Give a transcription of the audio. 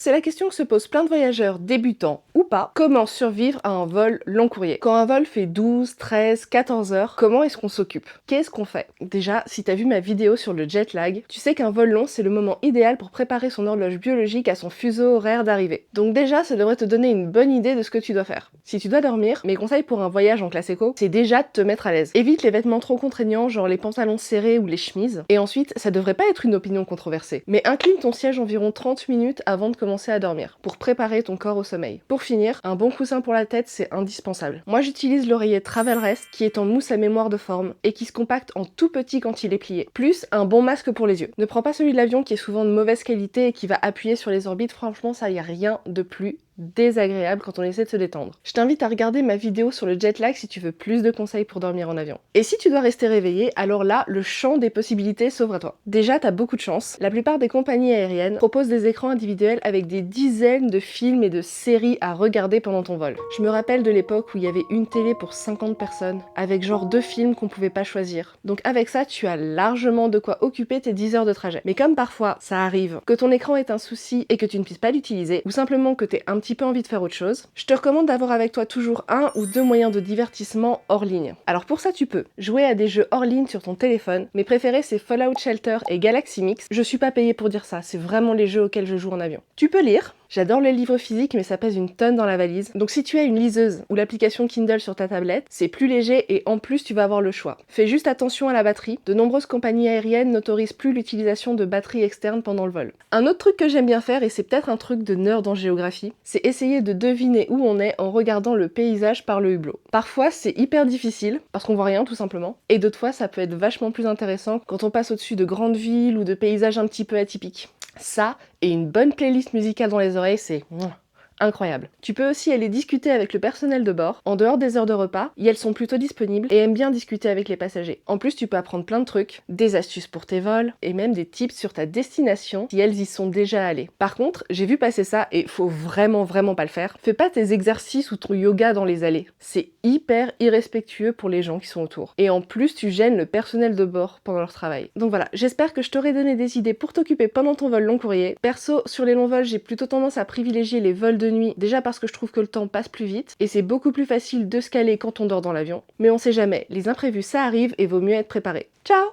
C'est la question que se posent plein de voyageurs, débutants ou pas. Comment survivre à un vol long courrier? Quand un vol fait 12, 13, 14 heures, comment est-ce qu'on s'occupe? Qu'est-ce qu'on fait? Déjà, si t'as vu ma vidéo sur le jet lag, tu sais qu'un vol long, c'est le moment idéal pour préparer son horloge biologique à son fuseau horaire d'arrivée. Donc déjà, ça devrait te donner une bonne idée de ce que tu dois faire. Si tu dois dormir, mes conseils pour un voyage en classe éco, c'est déjà de te mettre à l'aise. Évite les vêtements trop contraignants, genre les pantalons serrés ou les chemises. Et ensuite, ça devrait pas être une opinion controversée, mais incline ton siège environ 30 minutes avant de commencer à dormir, pour préparer ton corps au sommeil. Pour finir, un bon coussin pour la tête, c'est indispensable. Moi, j'utilise l'oreiller Travel Rest, qui est en mousse à mémoire de forme, et qui se compacte en tout petit quand il est plié. Plus, un bon masque pour les yeux. Ne prends pas celui de l'avion qui est souvent de mauvaise qualité et qui va appuyer sur les orbites, franchement, ça y a rien de plus désagréable quand on essaie de se détendre. Je t'invite à regarder ma vidéo sur le jet lag si tu veux plus de conseils pour dormir en avion. Et si tu dois rester réveillé, alors là, le champ des possibilités s'ouvre à toi. Déjà, t'as beaucoup de chance. La plupart des compagnies aériennes proposent des écrans individuels avec des dizaines de films et de séries à regarder pendant ton vol. Je me rappelle de l'époque où il y avait une télé pour 50 personnes, avec genre 2 films qu'on pouvait pas choisir. Donc avec ça, tu as largement de quoi occuper tes 10 heures de trajet. Mais comme parfois, ça arrive, que ton écran est un souci et que tu ne puisses pas l'utiliser, ou simplement que t'aies un petit peu envie de faire autre chose, je te recommande d'avoir avec toi toujours un ou deux moyens de divertissement hors ligne. Alors pour ça, tu peux jouer à des jeux hors ligne sur ton téléphone. Mes préférés, c'est Fallout Shelter et Galaxy Mix. Je suis pas payée pour dire ça, c'est vraiment les jeux auxquels je joue en avion. Tu peux lire. J'adore les livres physiques, mais ça pèse une tonne dans la valise. Donc si tu as une liseuse ou l'application Kindle sur ta tablette, c'est plus léger et en plus tu vas avoir le choix. Fais juste attention à la batterie. De nombreuses compagnies aériennes n'autorisent plus l'utilisation de batteries externes pendant le vol. Un autre truc que j'aime bien faire, et c'est peut-être un truc de nerd en géographie, c'est essayer de deviner où on est en regardant le paysage par le hublot. Parfois c'est hyper difficile, parce qu'on voit rien tout simplement, et d'autres fois ça peut être vachement plus intéressant quand on passe au-dessus de grandes villes ou de paysages un petit peu atypiques. Ça, et une bonne playlist musicale dans les oreilles, c'est incroyable. Tu peux aussi aller discuter avec le personnel de bord, en dehors des heures de repas, et elles sont plutôt disponibles et aiment bien discuter avec les passagers. En plus, tu peux apprendre plein de trucs, des astuces pour tes vols, et même des tips sur ta destination si elles y sont déjà allées. Par contre, j'ai vu passer ça et faut vraiment pas le faire. Fais pas tes exercices ou ton yoga dans les allées. C'est hyper irrespectueux pour les gens qui sont autour. Et en plus, tu gênes le personnel de bord pendant leur travail. Donc voilà, j'espère que je t'aurai donné des idées pour t'occuper pendant ton vol long courrier. Perso, sur les longs vols, j'ai plutôt tendance à privilégier les vols de nuit, déjà parce que je trouve que le temps passe plus vite, et c'est beaucoup plus facile de se caler quand on dort dans l'avion. Mais on sait jamais, les imprévus ça arrive et vaut mieux être préparé. Ciao!